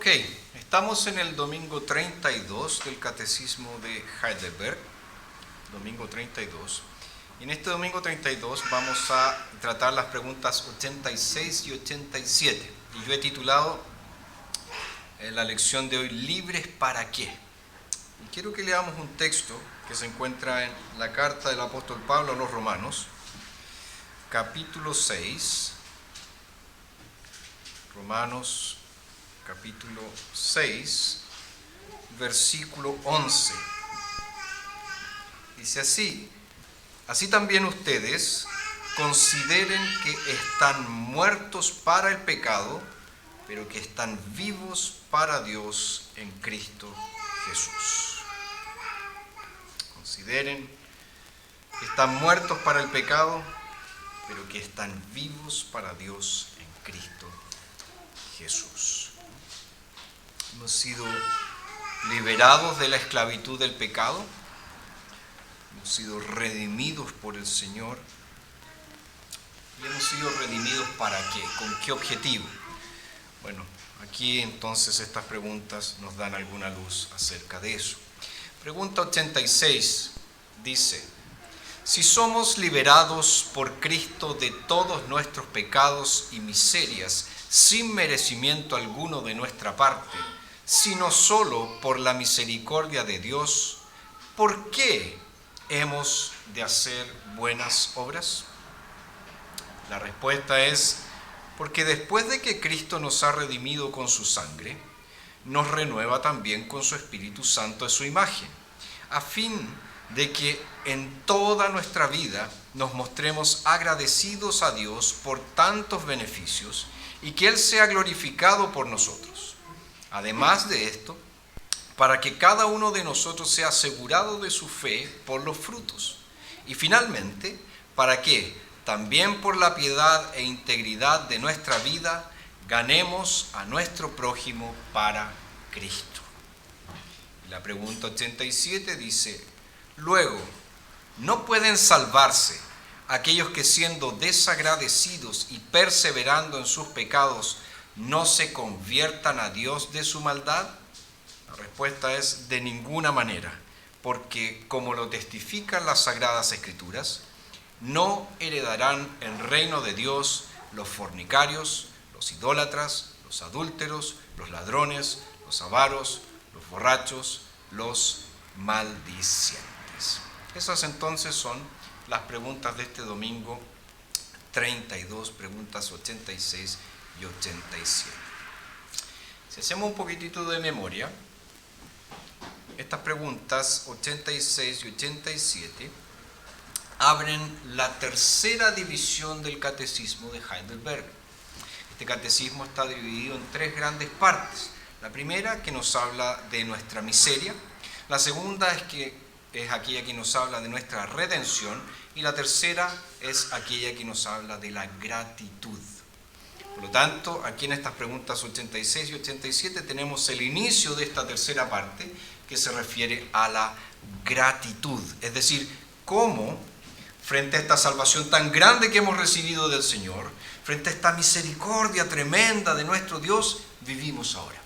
Ok, estamos en el domingo 32 del Catecismo de Heidelberg, domingo 32. Y en este domingo 32 vamos a tratar las preguntas 86 y 87. Y yo he titulado la lección de hoy, ¿libres para qué? Y quiero que leamos un texto que se encuentra en la carta del apóstol Pablo a los Romanos, capítulo 6, Romanos capítulo 6, versículo 11. Dice así también ustedes consideren que están muertos para el pecado, pero que están vivos para Dios en Cristo Jesús. Consideren que están muertos para el pecado, pero que están vivos para Dios en Cristo Jesús. Hemos sido liberados de la esclavitud del pecado, hemos sido redimidos por el Señor. ¿Y hemos sido redimidos para qué? ¿Con qué objetivo? Bueno, aquí entonces estas preguntas nos dan alguna luz acerca de eso. Pregunta 86 dice: si somos liberados por Cristo de todos nuestros pecados y miserias, sin merecimiento alguno de nuestra parte, sino solo por la misericordia de Dios, ¿por qué hemos de hacer buenas obras? La respuesta es porque después de que Cristo nos ha redimido con su sangre, nos renueva también con su Espíritu Santo de su imagen, a fin de que en toda nuestra vida nos mostremos agradecidos a Dios por tantos beneficios y que Él sea glorificado por nosotros. Además de esto, para que cada uno de nosotros sea asegurado de su fe por los frutos. Y finalmente, para que también por la piedad e integridad de nuestra vida ganemos a nuestro prójimo para Cristo. La pregunta 87 dice: luego, ¿no pueden salvarse aquellos que siendo desagradecidos y perseverando en sus pecados no se conviertan a Dios de su maldad? La respuesta es de ninguna manera, porque como lo testifican las Sagradas Escrituras, no heredarán el reino de Dios los fornicarios, los idólatras, los adúlteros, los ladrones, los avaros, los borrachos, los maldicientes. Esas entonces son las preguntas de este domingo 32, preguntas 86 y 87. Si hacemos un poquitito de memoria, estas preguntas 86 y 87 abren la tercera división del catecismo de Heidelberg. Este catecismo está dividido en tres grandes partes. La primera, que nos habla de nuestra miseria. La segunda es aquella que nos habla de nuestra redención. Y la tercera es aquella que nos habla de la gratitud. Por lo tanto, aquí en estas preguntas 86 y 87 tenemos el inicio de esta tercera parte que se refiere a la gratitud. Es decir, cómo frente a esta salvación tan grande que hemos recibido del Señor, frente a esta misericordia tremenda de nuestro Dios, vivimos ahora.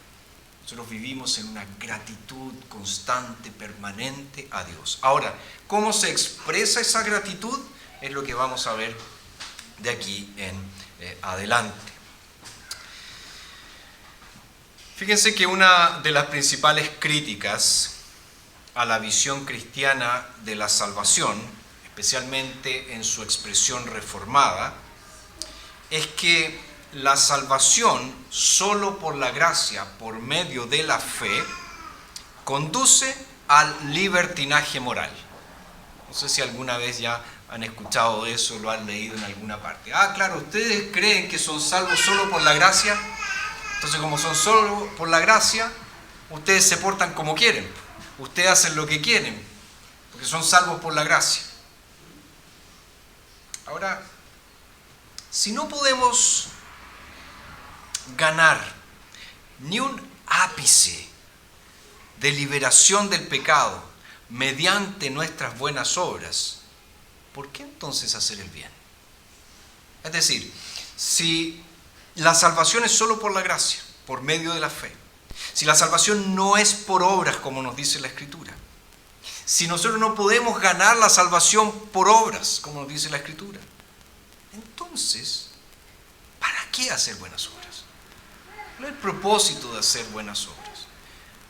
Nosotros vivimos en una gratitud constante, permanente a Dios. Ahora, ¿cómo se expresa esa gratitud? Es lo que vamos a ver de aquí en adelante. Fíjense que una de las principales críticas a la visión cristiana de la salvación, especialmente en su expresión reformada, es que la salvación solo por la gracia, por medio de la fe, conduce al libertinaje moral. No sé si alguna vez ya han escuchado eso, lo han leído en alguna parte. Claro, ustedes creen que son salvos solo por la gracia, entonces como son solo por la gracia, ustedes se portan como quieren, ustedes hacen lo que quieren, porque son salvos por la gracia. Ahora, si no podemos ganar ni un ápice de liberación del pecado mediante nuestras buenas obras, ¿por qué entonces hacer el bien? Es decir, si la salvación es solo por la gracia, por medio de la fe, Si la salvación no es por obras, como nos dice la Escritura, si nosotros no podemos ganar la salvación por obras, como nos dice la Escritura, entonces, ¿para qué hacer buenas obras? ¿Cuál es el propósito de hacer buenas obras?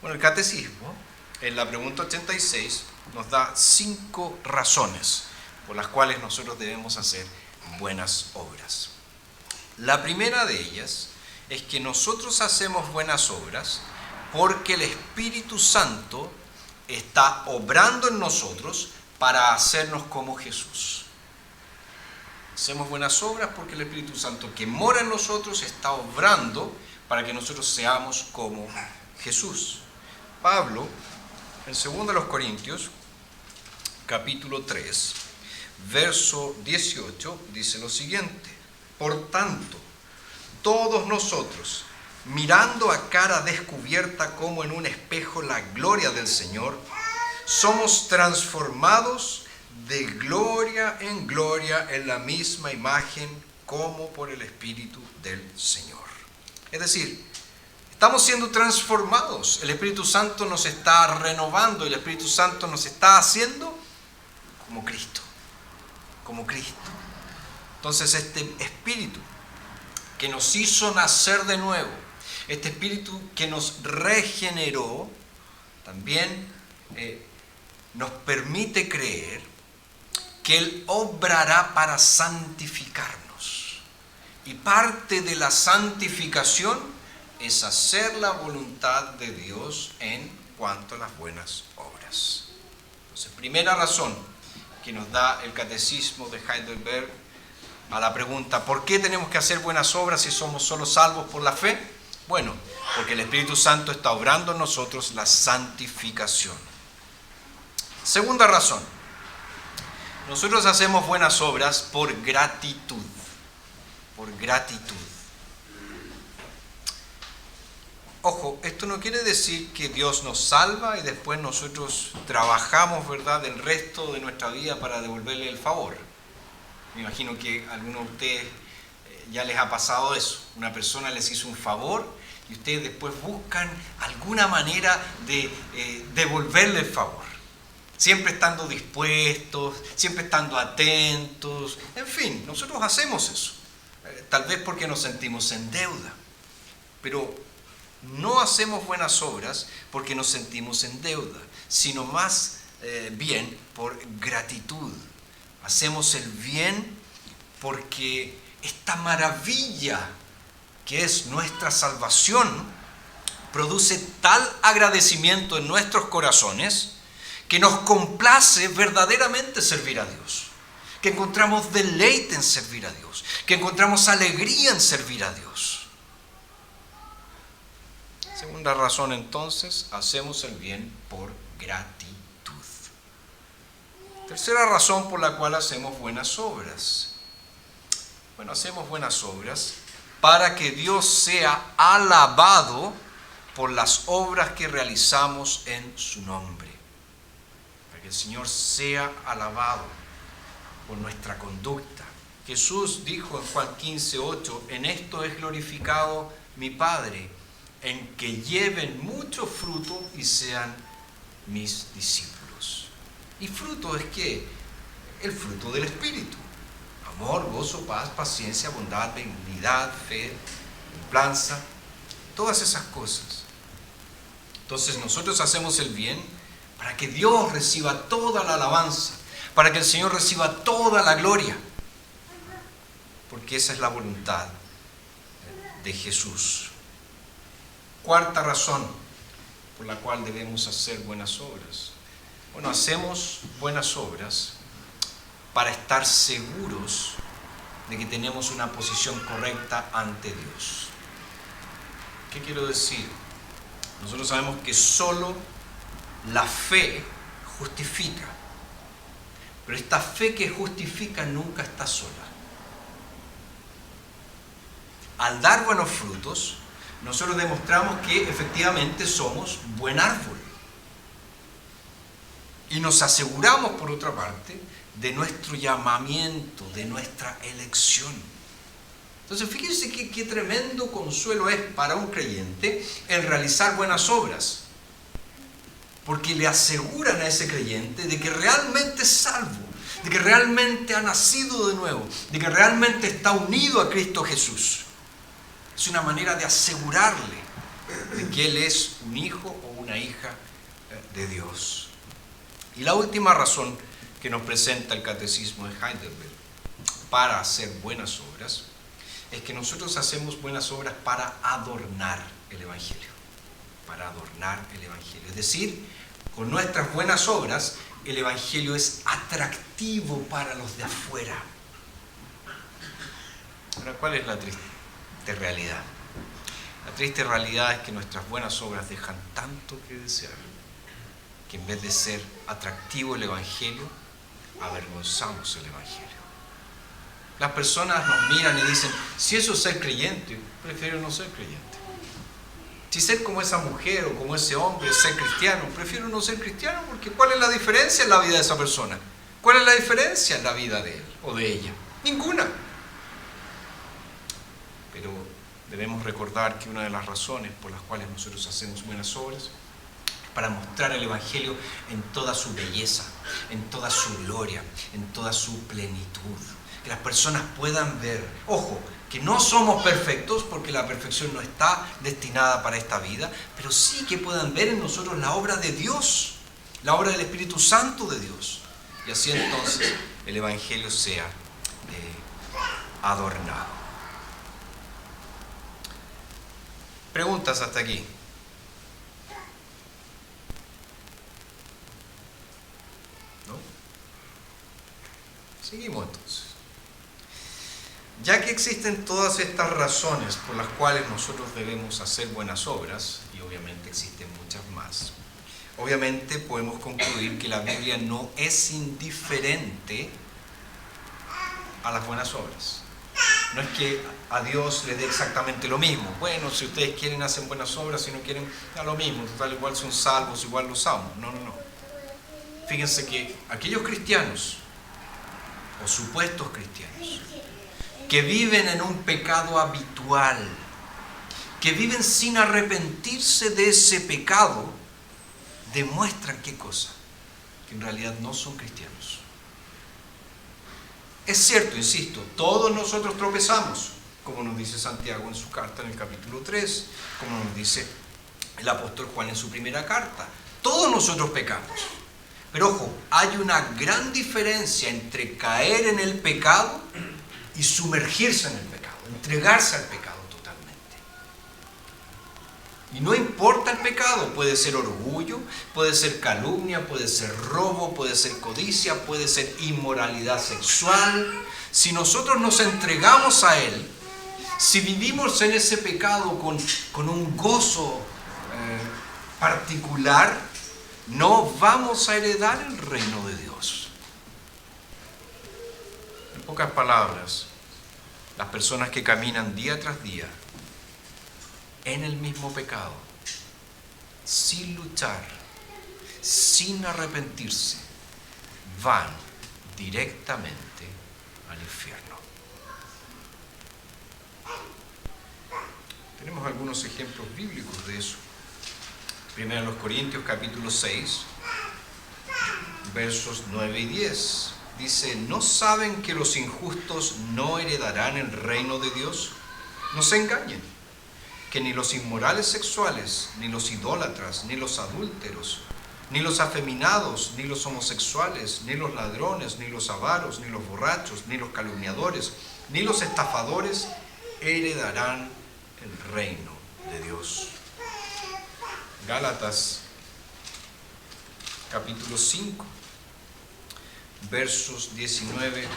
Bueno, el Catecismo, en la pregunta 86, nos da 5 razones por las cuales nosotros debemos hacer buenas obras. La primera de ellas es que nosotros hacemos buenas obras porque el Espíritu Santo está obrando en nosotros para hacernos como Jesús. Hacemos buenas obras porque el Espíritu Santo que mora en nosotros está obrando para que nosotros seamos como Jesús. Pablo, en 2 Corintios, capítulo 3, verso 18, dice lo siguiente: por tanto, todos nosotros, mirando a cara descubierta como en un espejo la gloria del Señor, somos transformados de gloria en la misma imagen como por el Espíritu del Señor. Es decir, estamos siendo transformados. El Espíritu Santo nos está renovando. El Espíritu Santo nos está haciendo como Cristo. Como Cristo. Entonces este Espíritu que nos hizo nacer de nuevo, este Espíritu que nos regeneró, también nos permite creer que Él obrará para santificarnos. Y parte de la santificación es hacer la voluntad de Dios en cuanto a las buenas obras. Entonces, primera razón que nos da el Catecismo de Heidelberg a la pregunta: ¿por qué tenemos que hacer buenas obras si somos solo salvos por la fe? Bueno, porque el Espíritu Santo está obrando en nosotros la santificación. Segunda razón: nosotros hacemos buenas obras por gratitud. Por gratitud. Ojo, esto no quiere decir que Dios nos salva y después nosotros trabajamos, ¿verdad?, el resto de nuestra vida para devolverle el favor. Me imagino que a algunos de ustedes ya les ha pasado eso. Una persona les hizo un favor y ustedes después buscan alguna manera de devolverle el favor. Siempre estando dispuestos, siempre estando atentos. En fin, nosotros hacemos eso. Tal vez porque nos sentimos en deuda. Pero no hacemos buenas obras porque nos sentimos en deuda, sino más bien por gratitud. Hacemos el bien porque esta maravilla que es nuestra salvación produce tal agradecimiento en nuestros corazones que nos complace verdaderamente servir a Dios, que encontramos deleite en servir a Dios, que encontramos alegría en servir a Dios. Segunda razón, entonces, hacemos el bien por gratitud. Tercera razón por la cual hacemos buenas obras. Bueno, hacemos buenas obras para que Dios sea alabado por las obras que realizamos en su nombre. Para que el Señor sea alabado por nuestra conducta. Jesús dijo en Juan 15:8, en esto es glorificado mi Padre, en que lleven mucho fruto y sean mis discípulos. ¿Y fruto es qué? El fruto del Espíritu. Amor, gozo, paz, paciencia, bondad, benignidad, fe, templanza, todas esas cosas. Entonces nosotros hacemos el bien para que Dios reciba toda la alabanza, para que el Señor reciba toda la gloria, porque esa es la voluntad de Jesús. Cuarta razón por la cual debemos hacer buenas obras. Bueno, hacemos buenas obras para estar seguros de que tenemos una posición correcta ante Dios. ¿Qué quiero decir? Nosotros sabemos que solo la fe justifica, pero esta fe que justifica nunca está sola. Al dar buenos frutos, nosotros demostramos que efectivamente somos buen árbol. Y nos aseguramos, por otra parte, de nuestro llamamiento, de nuestra elección. Entonces fíjense qué tremendo consuelo es para un creyente el realizar buenas obras. Porque le aseguran a ese creyente de que realmente es salvo, de que realmente ha nacido de nuevo, de que realmente está unido a Cristo Jesús. Es una manera de asegurarle de que él es un hijo o una hija de Dios. Y la última razón que nos presenta el Catecismo de Heidelberg para hacer buenas obras es que nosotros hacemos buenas obras para adornar el Evangelio. Para adornar el Evangelio. Es decir, con nuestras buenas obras, el Evangelio es atractivo para los de afuera. Ahora, ¿cuál es la triste realidad? La triste realidad es que nuestras buenas obras dejan tanto que desear, que en vez de ser atractivo el Evangelio, avergonzamos el Evangelio. Las personas nos miran y dicen, si eso es ser creyente, prefiero no ser creyente. Si ser como esa mujer o como ese hombre es ser cristiano, prefiero no ser cristiano, porque ¿cuál es la diferencia en la vida de esa persona? ¿Cuál es la diferencia en la vida de él o de ella? Ninguna. Pero debemos recordar que una de las razones por las cuales nosotros hacemos buenas obras es para mostrar el Evangelio en toda su belleza, en toda su gloria, en toda su plenitud. Que las personas puedan ver, ojo, que no somos perfectos porque la perfección no está destinada para esta vida, pero sí que puedan ver en nosotros la obra de Dios, la obra del Espíritu Santo de Dios. Y así entonces el Evangelio sea adornado. Preguntas hasta aquí. ¿No? Seguimos entonces. Ya que existen todas estas razones por las cuales nosotros debemos hacer buenas obras, y obviamente existen muchas más, obviamente podemos concluir que la Biblia no es indiferente a las buenas obras. No es que a Dios le dé exactamente lo mismo. Bueno, si ustedes quieren hacen buenas obras, si no quieren, da lo mismo. Total, igual son salvos, igual los amo. No. Fíjense que aquellos cristianos, o supuestos cristianos, que viven en un pecado habitual, que viven sin arrepentirse de ese pecado, demuestran ¿qué cosa? Que en realidad no son cristianos. Es cierto, insisto, todos nosotros tropezamos, como nos dice Santiago en su carta en el capítulo 3, como nos dice el apóstol Juan en su primera carta. Todos nosotros pecamos. Pero ojo, hay una gran diferencia entre caer en el pecado y sumergirse en el pecado, entregarse al pecado totalmente. Y no importa el pecado, puede ser orgullo, puede ser calumnia, puede ser robo, puede ser codicia, puede ser inmoralidad sexual. Si nosotros nos entregamos a él, si vivimos en ese pecado con un gozo particular, no vamos a heredar el reino de Dios. En pocas palabras, las personas que caminan día tras día en el mismo pecado, sin luchar, sin arrepentirse, van directamente al infierno. Tenemos algunos ejemplos bíblicos de eso. Primero los Corintios capítulo 6, versos 9 y 10. Dice, ¿no saben que los injustos no heredarán el reino de Dios? No se engañen, que ni los inmorales sexuales, ni los idólatras, ni los adúlteros, ni los afeminados, ni los homosexuales, ni los ladrones, ni los avaros, ni los borrachos, ni los calumniadores, ni los estafadores heredarán el reino de Dios. Gálatas capítulo 5, versos 19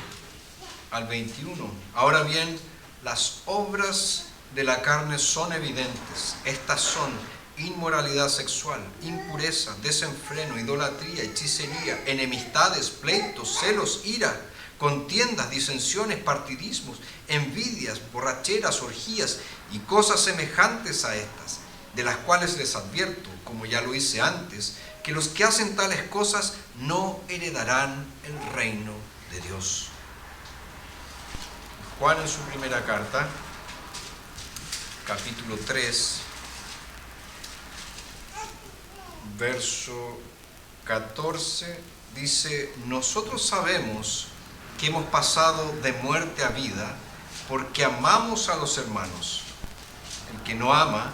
al 21. Ahora bien, las obras de la carne son evidentes. Estas son inmoralidad sexual, impureza, desenfreno, idolatría, hechicería, enemistades, pleitos, celos, ira, contiendas, disensiones, partidismos, envidias, borracheras, orgías y cosas semejantes a estas, de las cuales les advierto, como ya lo hice antes, que los que hacen tales cosas no heredarán el reino de Dios. Juan en su primera carta capítulo 3, verso 14, dice: nosotros sabemos que hemos pasado de muerte a vida porque amamos a los hermanos. El que no ama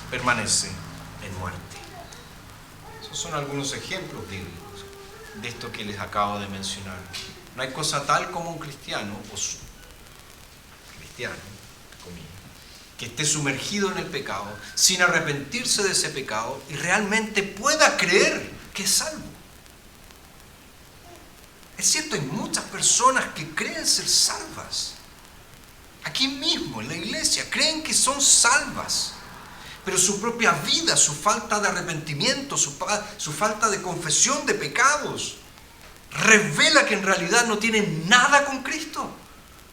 permanece en muerte. Esos son algunos ejemplos bíblicos de esto que les acabo de mencionar. No hay cosa tal como un cristiano, que esté sumergido en el pecado, sin arrepentirse de ese pecado y realmente pueda creer que es salvo. Es cierto, hay muchas personas que creen ser salvas. Aquí mismo, en la iglesia, creen que son salvas. Pero su propia vida, su falta de arrepentimiento, su falta de confesión de pecados, revela que en realidad no tienen nada con Cristo.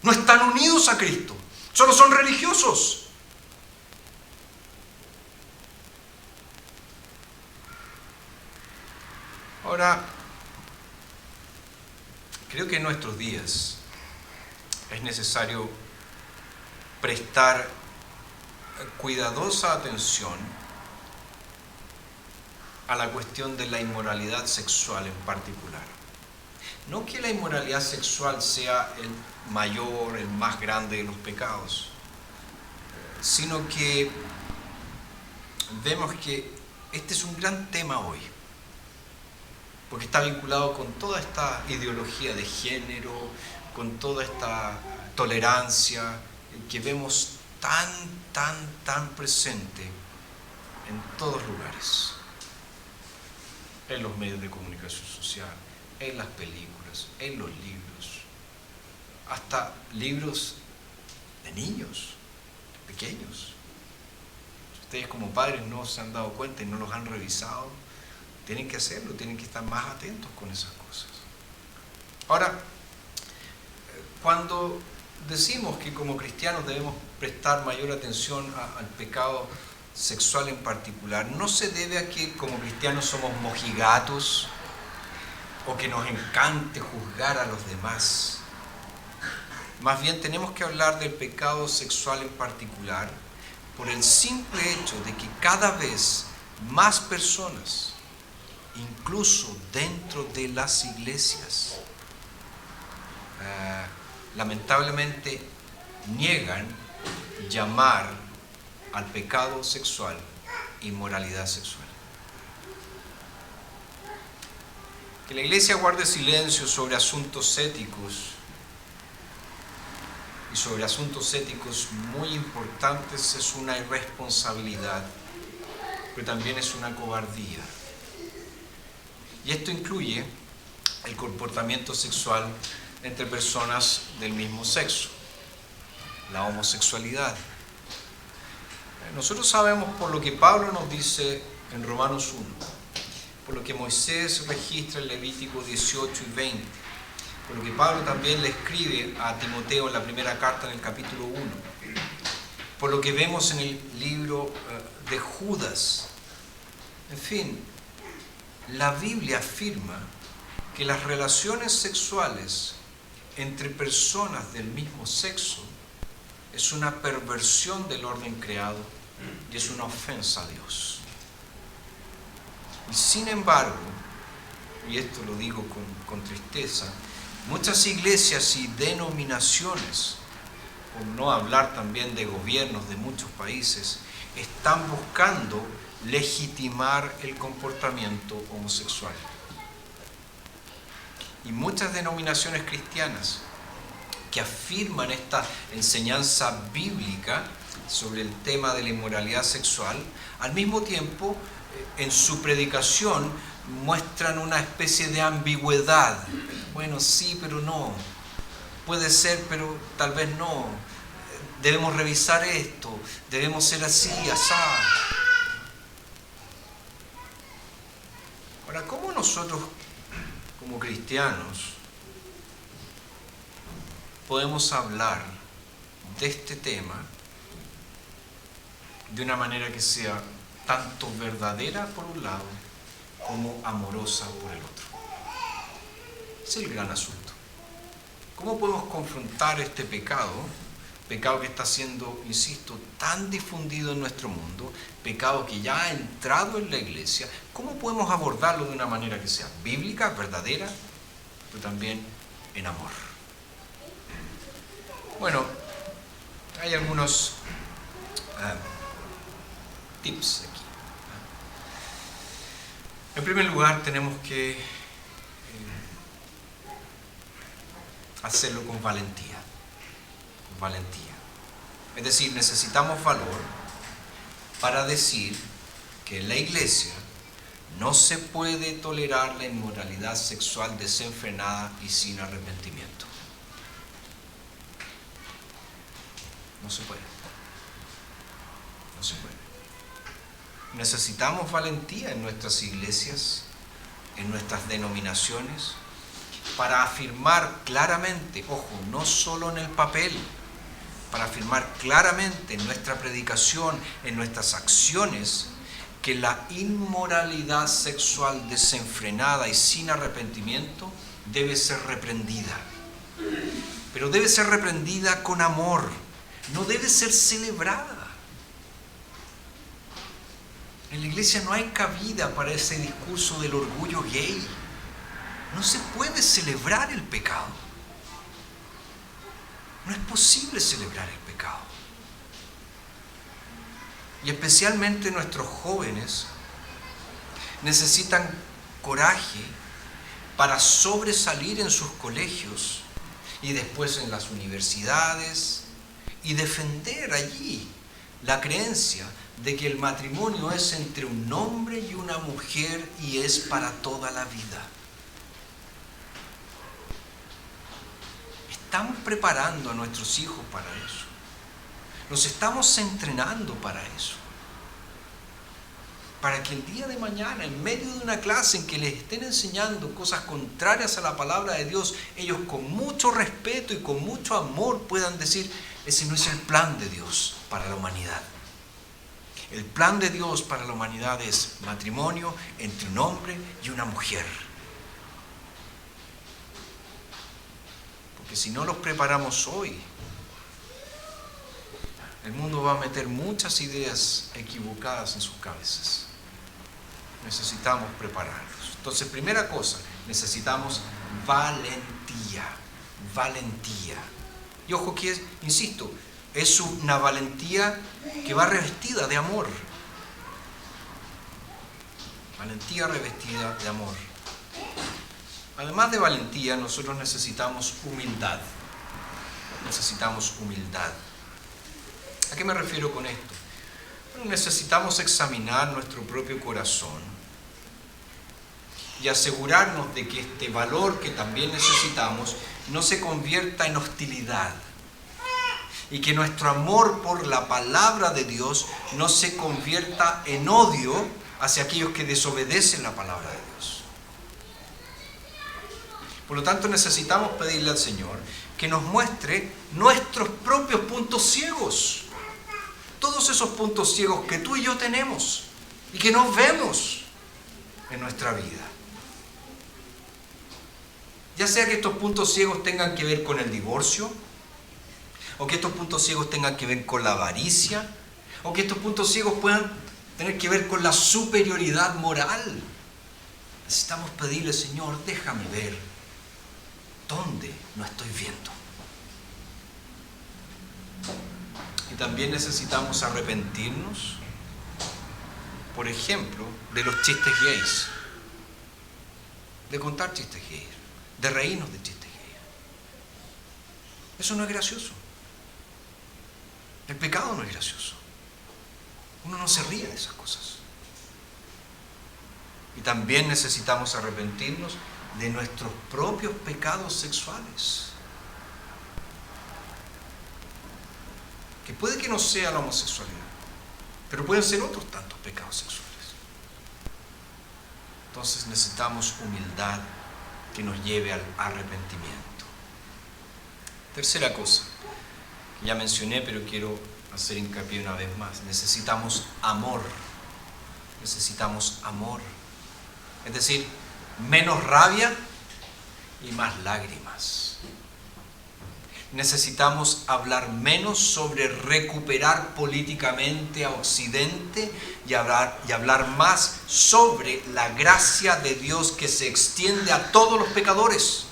No están unidos a Cristo. Solo son religiosos. Ahora, creo que en nuestros días es necesario prestar cuidadosa atención a la cuestión de la inmoralidad sexual en particular. No que la inmoralidad sexual sea el mayor, el más grande de los pecados, sino que vemos que este es un gran tema hoy, porque está vinculado con toda esta ideología de género, con toda esta tolerancia que vemos tan presente en todos lugares, en los medios de comunicación social, en las películas, en los libros, hasta libros de niños pequeños. Si ustedes como padres no se han dado cuenta y no los han revisado, tienen que hacerlo, tienen que estar más atentos con esas cosas. Ahora, cuando decimos que como cristianos debemos prestar mayor atención al pecado sexual en particular, no se debe a que como cristianos somos mojigatos o que nos encante juzgar a los demás. Más bien tenemos que hablar del pecado sexual en particular por el simple hecho de que cada vez más personas, incluso dentro de las iglesias, lamentablemente niegan llamar al pecado sexual inmoralidad sexual. Que la iglesia guarde silencio sobre asuntos éticos y sobre asuntos éticos muy importantes es una irresponsabilidad, pero también es una cobardía. Y esto incluye el comportamiento sexual entre personas del mismo sexo, la homosexualidad. Nosotros sabemos por lo que Pablo nos dice en Romanos 1, por lo que Moisés registra en Levítico 18 y 20, por lo que Pablo también le escribe a Timoteo en la primera carta en el capítulo 1, por lo que vemos en el libro de Judas. En fin, la Biblia afirma que las relaciones sexuales entre personas del mismo sexo es una perversión del orden creado y es una ofensa a Dios. Y sin embargo, y esto lo digo con tristeza, muchas iglesias y denominaciones, por no hablar también de gobiernos de muchos países, están buscando legitimar el comportamiento homosexual. Y muchas denominaciones cristianas que afirman esta enseñanza bíblica sobre el tema de la inmoralidad sexual, al mismo tiempo en su predicación muestran una especie de ambigüedad. Bueno, sí, pero no. Puede ser, pero tal vez no. Debemos revisar esto. Debemos ser así, asá. Ahora, ¿cómo nosotros, como cristianos, podemos hablar de este tema de una manera que sea tanto verdadera por un lado como amorosa por el otro? Es el gran asunto. ¿Cómo podemos confrontar este pecado pecado que está siendo, insisto, tan difundido en nuestro mundo, pecado que ya ha entrado en la iglesia, ¿cómo podemos abordarlo de una manera que sea bíblica, verdadera, pero también en amor? Bueno, hay algunos tips aquí. En primer lugar, tenemos que hacerlo con valentía. Valentía. Es decir, necesitamos valor para decir que en la iglesia no se puede tolerar la inmoralidad sexual desenfrenada y sin arrepentimiento. No se puede. No se puede. Necesitamos valentía en nuestras iglesias, en nuestras denominaciones, para afirmar claramente, ojo, no solo en el papel, para afirmar claramente en nuestra predicación, en nuestras acciones, que la inmoralidad sexual desenfrenada y sin arrepentimiento debe ser reprendida. Pero debe ser reprendida con amor, no debe ser celebrada. En la iglesia no hay cabida para ese discurso del orgullo gay. No se puede celebrar el pecado. No es posible celebrar el pecado. Y especialmente nuestros jóvenes necesitan coraje para sobresalir en sus colegios y después en las universidades y defender allí la creencia de que el matrimonio es entre un hombre y una mujer y es para toda la vida. Estamos preparando a nuestros hijos para eso. Los estamos entrenando para eso. Para que el día de mañana, en medio de una clase en que les estén enseñando cosas contrarias a la palabra de Dios, ellos con mucho respeto y con mucho amor puedan decir, ese no es el plan de Dios para la humanidad. El plan de Dios para la humanidad es matrimonio entre un hombre y una mujer. Porque si no los preparamos hoy, el mundo va a meter muchas ideas equivocadas en sus cabezas. Necesitamos prepararlos. Entonces, primera cosa, necesitamos valentía. Valentía. Y ojo que, insisto, es una valentía que va revestida de amor. Valentía revestida de amor. Además de valentía, nosotros necesitamos humildad. Necesitamos humildad. ¿A qué me refiero con esto? Bueno, necesitamos examinar nuestro propio corazón y asegurarnos de que este valor que también necesitamos no se convierta en hostilidad y que nuestro amor por la palabra de Dios no se convierta en odio hacia aquellos que desobedecen la palabra de Dios. Por lo tanto, necesitamos pedirle al Señor que nos muestre nuestros propios puntos ciegos. Todos esos puntos ciegos que tú y yo tenemos y que no vemos en nuestra vida. Ya sea que estos puntos ciegos tengan que ver con el divorcio, o que estos puntos ciegos tengan que ver con la avaricia, o que estos puntos ciegos puedan tener que ver con la superioridad moral. Necesitamos pedirle, Señor, déjame ver dónde no estoy viendo. Y también necesitamos arrepentirnos, por ejemplo, de los chistes gays, de contar chistes gays, de reírnos de chistes gays. Eso no es gracioso. El pecado no es gracioso. Uno no se ríe de esas cosas. Y también necesitamos arrepentirnos de nuestros propios pecados sexuales. Que puede que no sea la homosexualidad, pero pueden ser otros tantos pecados sexuales. Entonces necesitamos humildad que nos lleve al arrepentimiento. Tercera cosa, que ya mencioné, pero quiero hacer hincapié una vez más. Necesitamos amor. Necesitamos amor. Es decir, menos rabia y más lágrimas. necesitamos hablar menos sobre recuperar políticamente a Occidente y hablar más sobre la gracia de Dios que se extiende a todos los pecadores.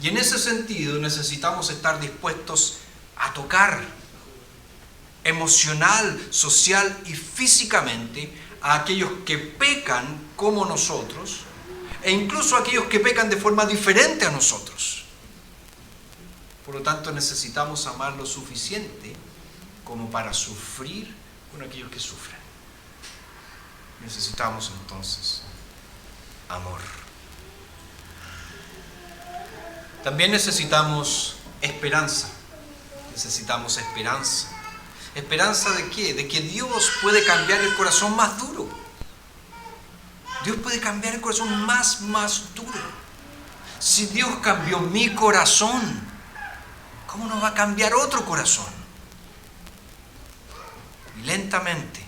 Y en ese sentido necesitamos estar dispuestos a tocar emocional, social y físicamente a aquellos que pecan como nosotros e incluso a aquellos que pecan de forma diferente a nosotros. Por lo tanto, necesitamos amar lo suficiente como para sufrir con aquellos que sufren. Necesitamos entonces amor. También necesitamos esperanza. Necesitamos esperanza. ¿Esperanza de qué? De que Dios puede cambiar el corazón más duro. Dios puede cambiar el corazón más duro. Si Dios cambió mi corazón, ¿cómo no va a cambiar otro corazón? Y lentamente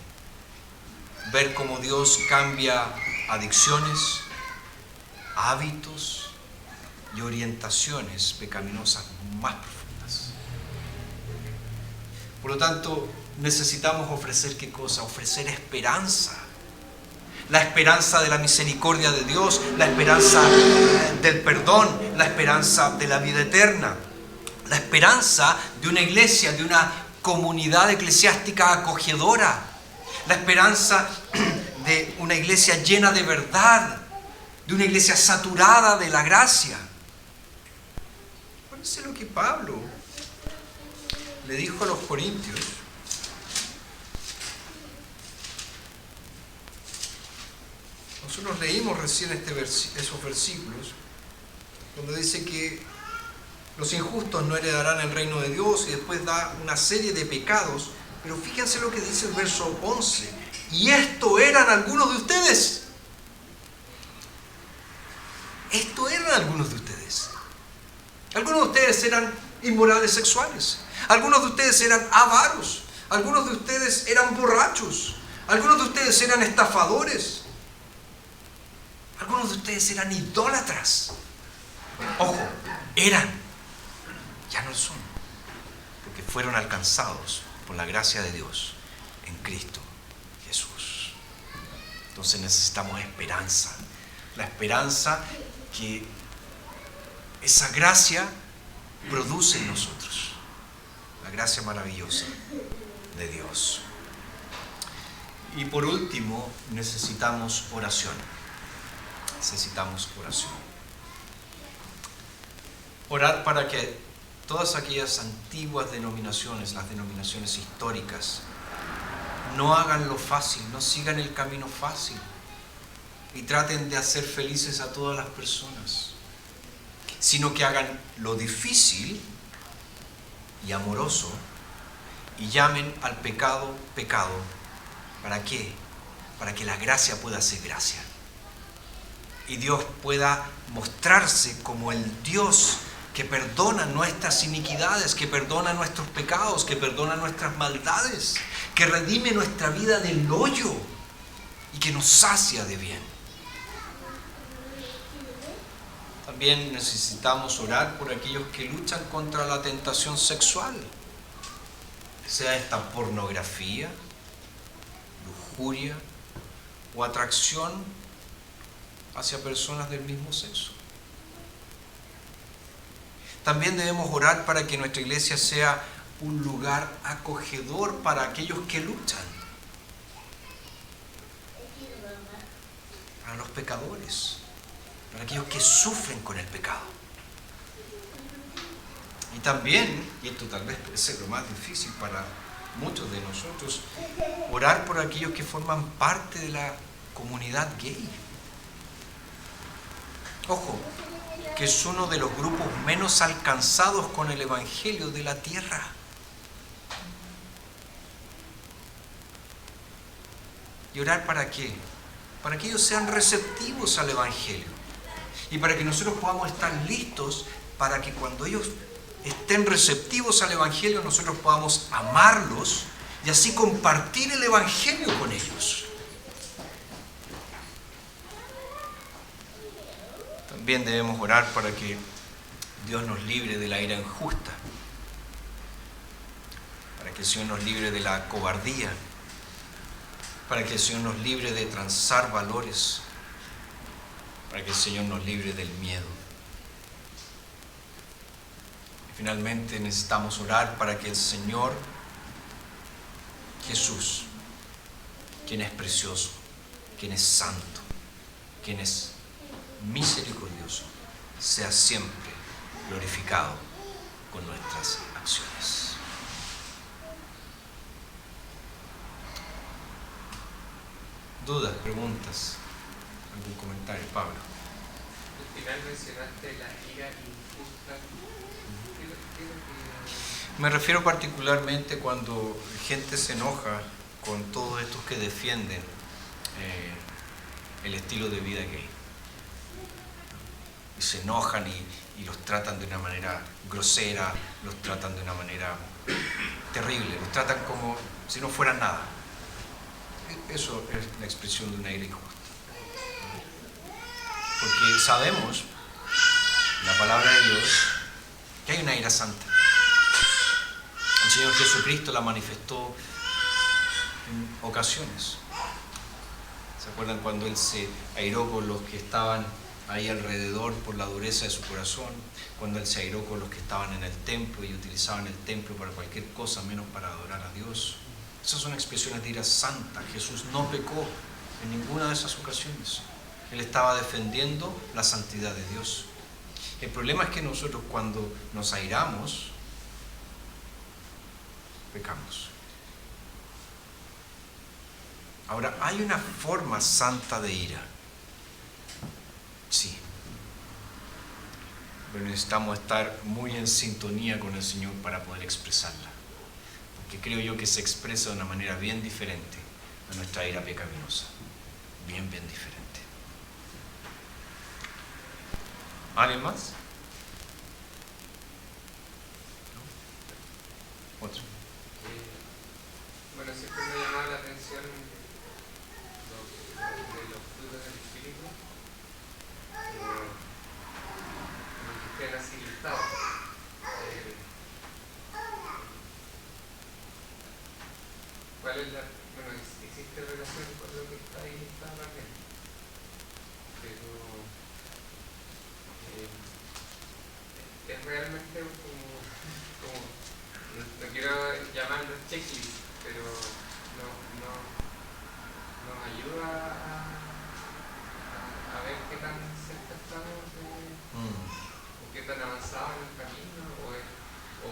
ver cómo Dios cambia adicciones, hábitos y orientaciones pecaminosas más profundas. Por lo tanto, necesitamos ofrecer ¿qué cosa? Ofrecer esperanza. La esperanza de la misericordia de Dios, la esperanza del perdón, la esperanza de la vida eterna, la esperanza de una iglesia, de una comunidad eclesiástica acogedora, la esperanza de una iglesia llena de verdad, de una iglesia saturada de la gracia. Parece lo que Pablo le dijo a los corintios. Nosotros leímos recién esos versículos, donde dice que los injustos no heredarán el reino de Dios, y después da una serie de pecados. Pero fíjense lo que dice el verso 11. Y esto eran algunos de ustedes. Esto eran algunos de ustedes. Algunos de ustedes eran inmorales sexuales. Algunos de ustedes eran avaros. Algunos de ustedes eran borrachos. Algunos de ustedes eran estafadores. Algunos de ustedes eran idólatras. Ojo, eran. Ya no son. Porque fueron alcanzados por la gracia de Dios en Cristo Jesús. Entonces necesitamos esperanza. La esperanza que esa gracia produce en nosotros. La gracia maravillosa de Dios. Y por último, necesitamos oración. Necesitamos oración. Orar para que todas aquellas antiguas denominaciones, las denominaciones históricas, no hagan lo fácil, no sigan el camino fácil y traten de hacer felices a todas las personas, sino que hagan lo difícil y amoroso y llamen al pecado, pecado. ¿Para qué? Para que la gracia pueda ser gracia. Y Dios pueda mostrarse como el Dios que perdona nuestras iniquidades, que perdona nuestros pecados, que perdona nuestras maldades, que redime nuestra vida del hoyo y que nos sacia de bien. También necesitamos orar por aquellos que luchan contra la tentación sexual, sea esta pornografía, lujuria o atracción hacia personas del mismo sexo. También debemos orar para que nuestra iglesia sea un lugar acogedor para aquellos que luchan, para los pecadores, para aquellos que sufren con el pecado. Y también, y esto tal vez puede ser lo más difícil para muchos de nosotros, orar por aquellos que forman parte de la comunidad gay. Ojo, que es uno de los grupos menos alcanzados con el Evangelio de la tierra. ¿Y orar para qué? Para que ellos sean receptivos al Evangelio. Y para que nosotros podamos estar listos para que cuando ellos estén receptivos al Evangelio, nosotros podamos amarlos y así compartir el Evangelio con ellos. También debemos orar para que Dios nos libre de la ira injusta, para que el Señor nos libre de la cobardía, para que el Señor nos libre de transar valores, para que el Señor nos libre del miedo. Y finalmente necesitamos orar para que el Señor Jesús, quien es precioso, quien es santo, quien es misericordioso, sea siempre glorificado con nuestras acciones. ¿Dudas, preguntas, algún comentario, Pablo? Al final mencionaste la ira injusta. Me refiero particularmente cuando gente se enoja con todos estos que defienden el estilo de vida gay. Y se enojan y los tratan de una manera grosera, los tratan de una manera terrible, los tratan como si no fueran nada. Eso es la expresión de una ira injusta. Porque sabemos, en la palabra de Dios, que hay una ira santa. El Señor Jesucristo la manifestó en ocasiones. ¿Se acuerdan cuando Él se airó con los que estaban ahí alrededor por la dureza de su corazón? Cuando Él se airó con los que estaban en el templo y utilizaban el templo para cualquier cosa menos para adorar a Dios. Esas son expresiones de ira santa. Jesús no pecó en ninguna de esas ocasiones. Él estaba defendiendo la santidad de Dios. El problema es que nosotros cuando nos airamos, pecamos. Ahora, ¿hay una forma santa de ira? Sí. Pero necesitamos estar muy en sintonía con el Señor para poder expresarla. Porque creo yo que se expresa de una manera bien diferente a nuestra ira pecaminosa. Bien diferente. ¿Alguien más? ¿No? ¿Otro? Bueno, siempre me ha llamado la atención de los frutos del Espíritu, que estén así listados. ¿Cuál es la? Bueno, existe relación con lo que está ahí listado también, pero es realmente como no quiero llamarlo checklist, pero nos ayuda a ver qué tan cerca estamos o qué tan avanzado en el camino, o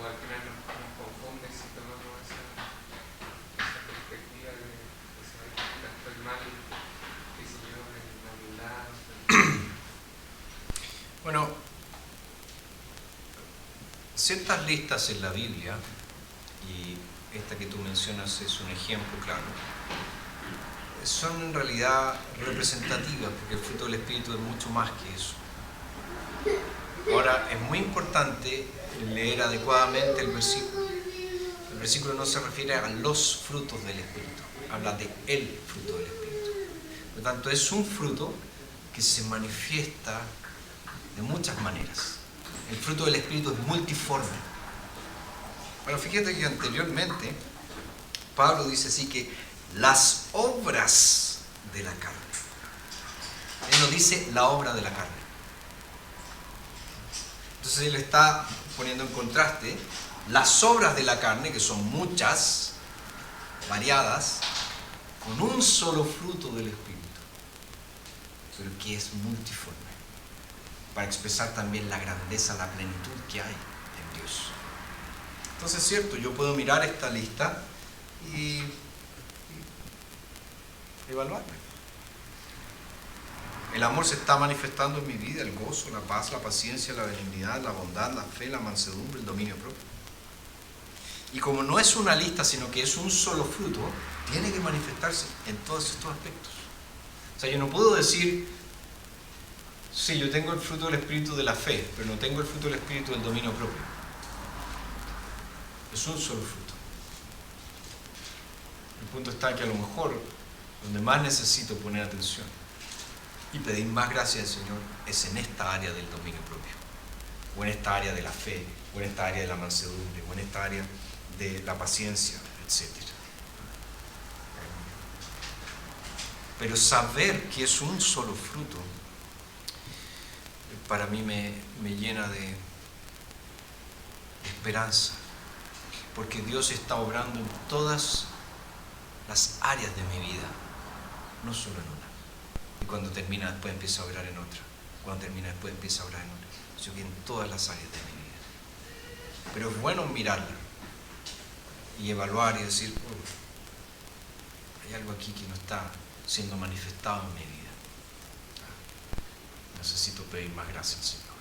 al final nos confunde si tomamos esa perspectiva de saber que estoy mal, qué sé yo, en la humildad. Bueno, ciertas listas en la Biblia, y esta que tú mencionas es un ejemplo claro, son en realidad representativas, porque el fruto del Espíritu es mucho más que eso. Ahora, es muy importante leer adecuadamente el versículo. El versículo no se refiere a los frutos del Espíritu, habla de el fruto del Espíritu. Por lo tanto, es un fruto que se manifiesta de muchas maneras. El fruto del Espíritu es multiforme. Bueno, fíjate que anteriormente Pablo dice así que las obras de la carne. Él no dice la obra de la carne. Entonces él está poniendo en contraste las obras de la carne, que son muchas, variadas, con un solo fruto del Espíritu, pero que es multiforme, para expresar también la grandeza, la plenitud que hay en Dios. Entonces es cierto, yo puedo mirar esta lista y evaluarme. El amor se está manifestando en mi vida, el gozo, la paz, la paciencia, la benignidad, la bondad, la fe, la mansedumbre, el dominio propio. Y como no es una lista, sino que es un solo fruto, tiene que manifestarse en todos estos aspectos. O sea, yo no puedo decir, sí, yo tengo el fruto del Espíritu de la fe, pero no tengo el fruto del Espíritu del dominio propio. Es un solo fruto. El punto está que a lo mejor donde más necesito poner atención y pedir más gracia al Señor es en esta área del dominio propio. o en esta área de la fe, o en esta área de la mansedumbre, o en esta área de la paciencia, etc. Pero saber que es un solo fruto, para mí me llena de esperanza, porque Dios está obrando en todas las áreas de mi vida, no solo en una. Y cuando termina después empieza a obrar en otra, cuando termina después empieza a obrar en otra, sino que en todas las áreas de mi vida. Pero es bueno mirarla y evaluar y decir, hay algo aquí que no está siendo manifestado en mi vida. Necesito pedir más gracia al Señor.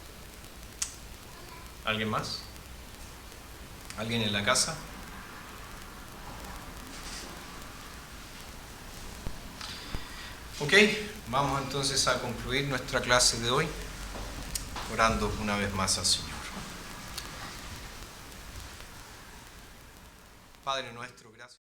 ¿Alguien más? ¿Alguien en la casa? Ok, vamos entonces a concluir nuestra clase de hoy orando una vez más al Señor. Padre nuestro, gracias.